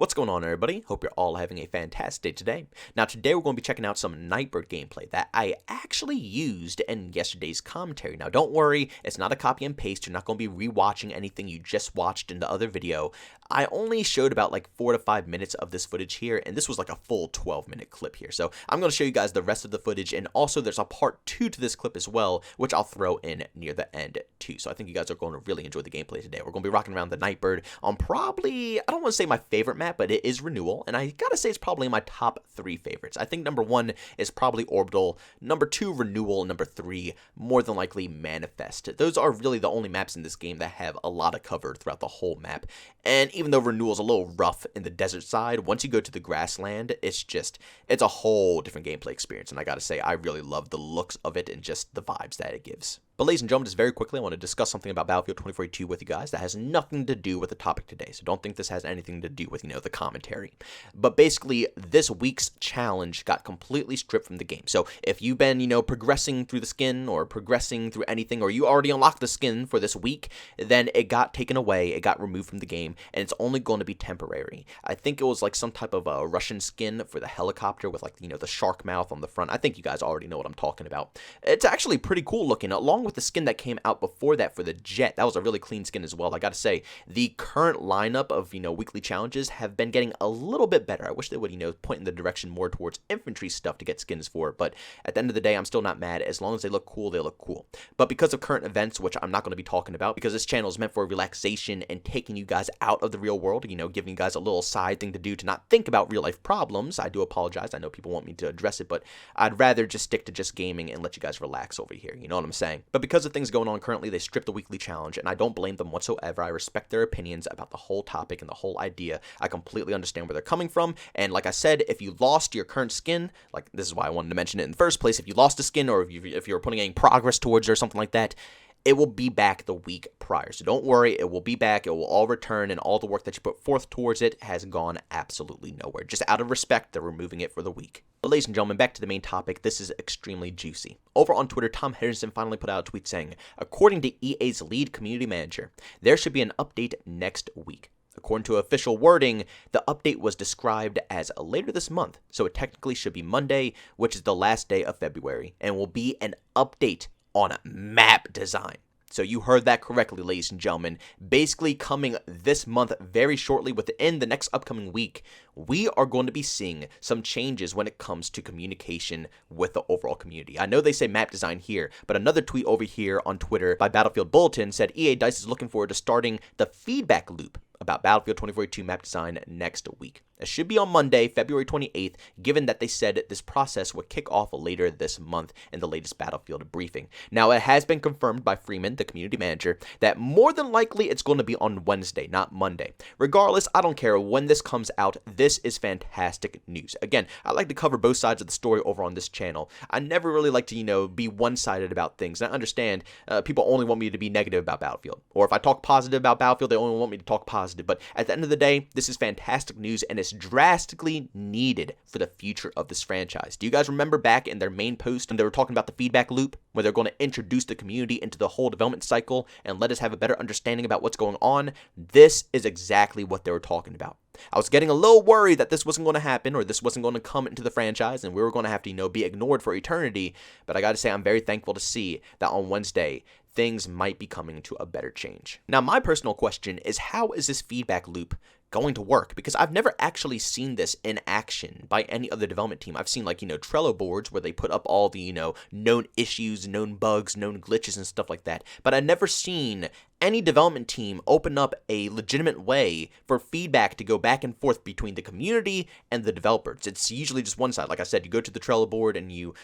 What's going on, everybody? Hope you're all having a fantastic day today. Now, today we're going to be checking out some Nightbird gameplay that I actually used in yesterday's commentary. Now, don't worry, it's not a copy and paste. You're not going to be rewatching anything you just watched in the other video. I only showed about like 4 to 5 minutes of this footage here, and this was like a full 12-minute clip here. So I'm going to show you guys the rest of the footage, and also there's a part 2 to this clip as well, which I'll throw in near the end too. So I think you guys are going to really enjoy the gameplay today. We're going to be rocking around the Nightbird on probably, I don't want to say my favorite map, but it is Renewal, and I gotta say it's probably my top 3 favorites. I think number 1 is probably Orbital, number 2 Renewal, number 3 more than likely Manifest. Those are really the only maps in this game that have a lot of cover throughout the whole map. And even though Renewal's a little rough in the desert side, once you go to the grassland, it's a whole different gameplay experience, and I gotta say I really love the looks of it and just the vibes that it gives. But ladies and gentlemen, just very quickly, I want to discuss something about Battlefield 2042 with you guys that has nothing to do with the topic today. So don't think this has anything to do with, the commentary. But basically, this week's challenge got completely stripped from the game. So if you've been, progressing through the skin or progressing through anything, or you already unlocked the skin for this week, then it got taken away, it got removed from the game, and it's only going to be temporary. I think it was like some type of a Russian skin for the helicopter with like, the shark mouth on the front. I think you guys already know what I'm talking about. It's actually pretty cool looking, along with the skin that came out before that for the jet. That was a really clean skin as well. I gotta say, the current lineup of, weekly challenges have been getting a little bit better. I wish they would, point in the direction more towards infantry stuff to get skins for, but at the end of the day, I'm still not mad. As long as they look cool, they look cool. But because of current events, which I'm not going to be talking about, because this channel is meant for relaxation and taking you guys out of the real world, giving you guys a little side thing to do to not think about real life problems. I do apologize. I know people want me to address it, but I'd rather just stick to just gaming and let you guys relax over here. You know what I'm saying? But because of things going on currently, they stripped the weekly challenge, and I don't blame them whatsoever. I respect their opinions about the whole topic and the whole idea. I completely understand where they're coming from, and like I said, if you lost your current skin, like this is why I wanted to mention it in the first place, if you lost a skin or if you're putting any progress towards it or something like that, it will be back the week prior. So don't worry, it will be back, it will all return, and all the work that you put forth towards it has gone absolutely nowhere. Just out of respect, they're removing it for the week. But ladies and gentlemen, back to the main topic. This is extremely juicy. Over on Twitter, Tom Henderson finally put out a tweet saying, according to EA's lead community manager, there should be an update next week. According to official wording, the update was described as later this month, so it technically should be Monday, which is the last day of February, and will be an update on map design. So you heard that correctly, ladies and gentlemen. Basically coming this month, very shortly, within the next upcoming week, we are going to be seeing some changes when it comes to communication with the overall community. I know they say map design here, but another tweet over here on Twitter by Battlefield Bulletin said EA DICE is looking forward to starting the feedback loop about Battlefield 2042 map design next week. It should be on Monday, February 28th, given that they said this process would kick off later this month in the latest Battlefield briefing. Now, it has been confirmed by Freeman, the community manager, that more than likely it's going to be on Wednesday, not Monday. Regardless, I don't care when this comes out. This is fantastic news. Again, I like to cover both sides of the story over on this channel. I never really like to, be one-sided about things. And I understand people only want me to be negative about Battlefield. Or if I talk positive about Battlefield, they only want me to talk positive. But at the end of the day, this is fantastic news, and it's drastically needed for the future of this franchise. Do you guys remember back in their main post when they were talking about the feedback loop, where they're going to introduce the community into the whole development cycle and let us have a better understanding about what's going on? This is exactly what they were talking about. I was getting a little worried that this wasn't going to happen, or this wasn't going to come into the franchise, and we were going to have to, be ignored for eternity. But I got to say, I'm very thankful to see that on Wednesday, things might be coming to a better change. Now, my personal question is, how is this feedback loop going to work? Because I've never actually seen this in action by any other development team. I've seen Trello boards where they put up all the, known issues, known bugs, known glitches and stuff like that. But I've never seen any development team open up a legitimate way for feedback to go back and forth between the community and the developers. It's usually just one side. Like I said, you go to the Trello board and you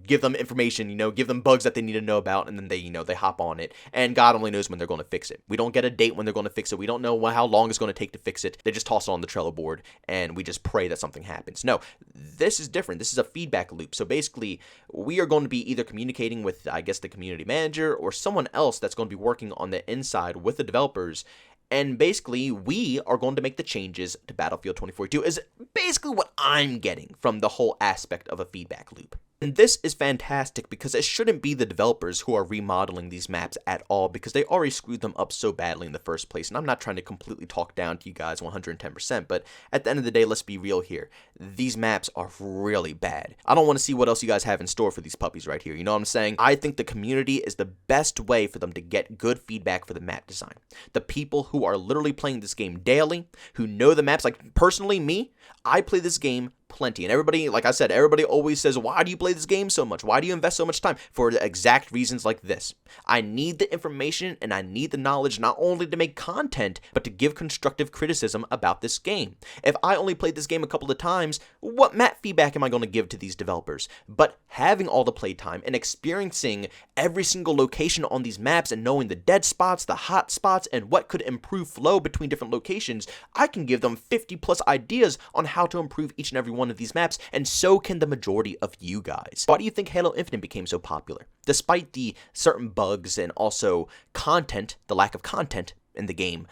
give them information, give them bugs that they need to know about, and then they hop on it. And God only knows when they're going to fix it. We don't get a date when they're going to fix it. We don't know how long it's going to take to fix it. They just toss it on the Trello board, and we just pray that something happens. No, this is different. This is a feedback loop. So basically, we are going to be either communicating with, I guess, the community manager or someone else that's going to be working on the inside with the developers, and basically we are going to make the changes to Battlefield 2042 is basically what I'm getting from the whole aspect of a feedback loop. And this is fantastic because it shouldn't be the developers who are remodeling these maps at all, because they already screwed them up so badly in the first place. And I'm not trying to completely talk down to you guys 110%, but at the end of the day, let's be real here. These maps are really bad. I don't want to see what else you guys have in store for these puppies right here. You know what I'm saying? I think the community is the best way for them to get good feedback for the map design. The people who are literally playing this game daily, who know the maps, like personally me, I play this game plenty. And everybody, like I said, everybody always says, why do you play this game so much? Why do you invest so much time? For the exact reasons like this. I need the information and I need the knowledge not only to make content, but to give constructive criticism about this game. If I only played this game a couple of times, what map feedback am I going to give to these developers? But having all the playtime and experiencing every single location on these maps and knowing the dead spots, the hot spots, and what could improve flow between different locations, I can give them 50 plus ideas on how to improve each and every one of these maps, and so can the majority of you guys. Why do you think Halo Infinite became so popular? Despite the certain bugs and also content, the lack of content in the game,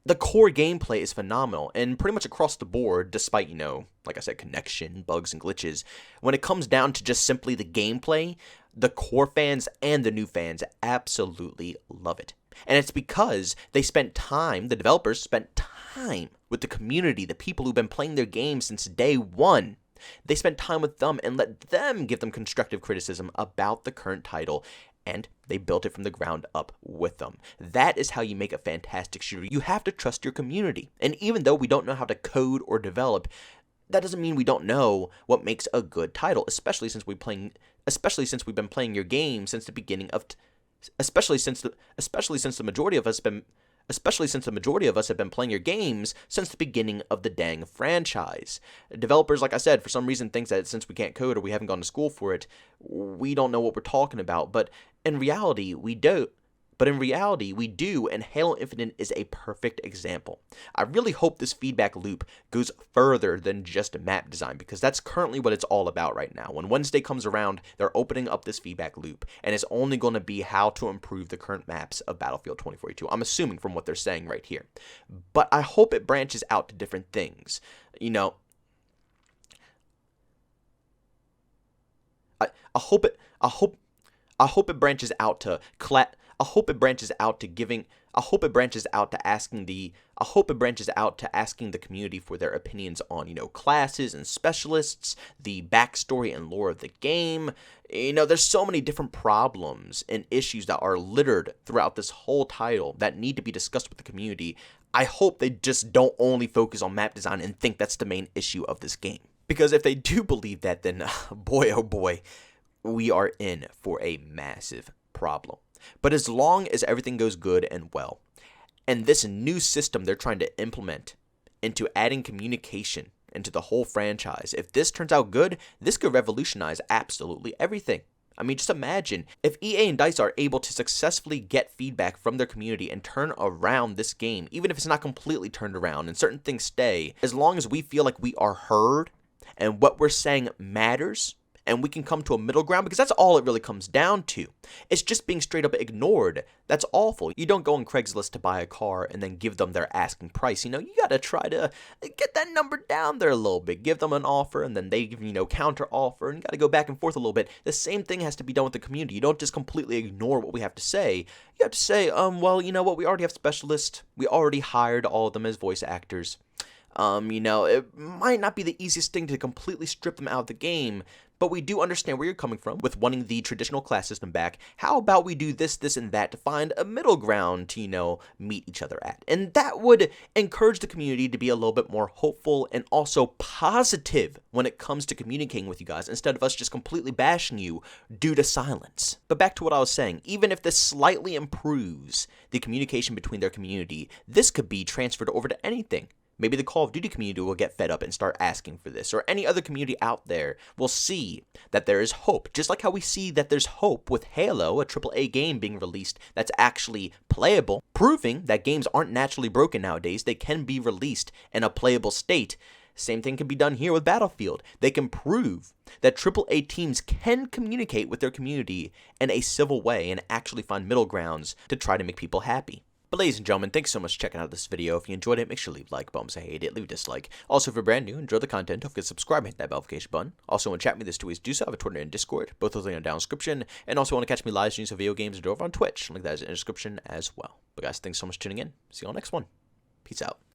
the core gameplay is phenomenal, and pretty much across the board, despite, like I said, connection, bugs, and glitches, when it comes down to just simply the gameplay, the core fans and the new fans absolutely love it. And it's because they spent time, the developers spent time with the community, the people who've been playing their game since day one. They spent time with them and let them give them constructive criticism about the current title, and they built it from the ground up with them. That is how you make a fantastic shooter. You have to trust your community. And even though we don't know how to code or develop, that doesn't mean we don't know what makes a good title, especially since we've been playing your game since the beginning of especially since the majority of us have been playing your games since the beginning of the dang franchise. Developers, like I said, for some reason think that since we can't code or we haven't gone to school for it, we don't know what we're talking about. But in reality, we do. And Halo Infinite is a perfect example. I really hope this feedback loop goes further than just map design, because that's currently what it's all about right now. When Wednesday comes around, they're opening up this feedback loop, and it's only going to be how to improve the current maps of Battlefield 2042. I'm assuming from what they're saying right here. But I hope it branches out to different things. I hope it branches out to I hope it branches out to asking the community for their opinions on, classes and specialists, the backstory and lore of the game. There's so many different problems and issues that are littered throughout this whole title that need to be discussed with the community. I hope they just don't only focus on map design and think that's the main issue of this game. Because if they do believe that, then boy, oh boy, we are in for a massive problem. But as long as everything goes good and well, and this new system they're trying to implement into adding communication into the whole franchise, if this turns out good, this could revolutionize absolutely everything. I mean, just imagine if EA and DICE are able to successfully get feedback from their community and turn around this game, even if it's not completely turned around and certain things stay, as long as we feel like we are heard and what we're saying matters, and we can come to a middle ground, because that's all it really comes down to. It's just being straight up ignored. That's awful. You don't go on Craigslist to buy a car and then give them their asking price. You gotta try to get that number down there a little bit. Give them an offer, and then they give counter offer, and you gotta go back and forth a little bit. The same thing has to be done with the community. You don't just completely ignore what we have to say. You have to say, well, you know what, we already have specialists. We already hired all of them as voice actors. It might not be the easiest thing to completely strip them out of the game, but we do understand where you're coming from with wanting the traditional class system back. How about we do this, and that to find a middle ground to, meet each other at? And that would encourage the community to be a little bit more hopeful and also positive when it comes to communicating with you guys, instead of us just completely bashing you due to silence. But back to what I was saying, even if this slightly improves the communication between their community, this could be transferred over to anything. Maybe the Call of Duty community will get fed up and start asking for this, or any other community out there will see that there is hope. Just like how we see that there's hope with Halo, a AAA game being released that's actually playable, proving that games aren't naturally broken nowadays. They can be released in a playable state. Same thing can be done here with Battlefield. They can prove that AAA teams can communicate with their community in a civil way and actually find middle grounds to try to make people happy. But ladies and gentlemen, thanks so much for checking out this video. If you enjoyed it, make sure to leave a like button. If you hate it, leave a dislike. Also, if you're brand new, enjoy the content, don't forget to subscribe and hit that notification button. Also, want to chat with me, there's two ways to do so. I have a Twitter and Discord. Both those links are down in the description. And also want to catch me live streams of video games and over on Twitch. Link that is in the description as well. But guys, thanks so much for tuning in. See you on the next one. Peace out.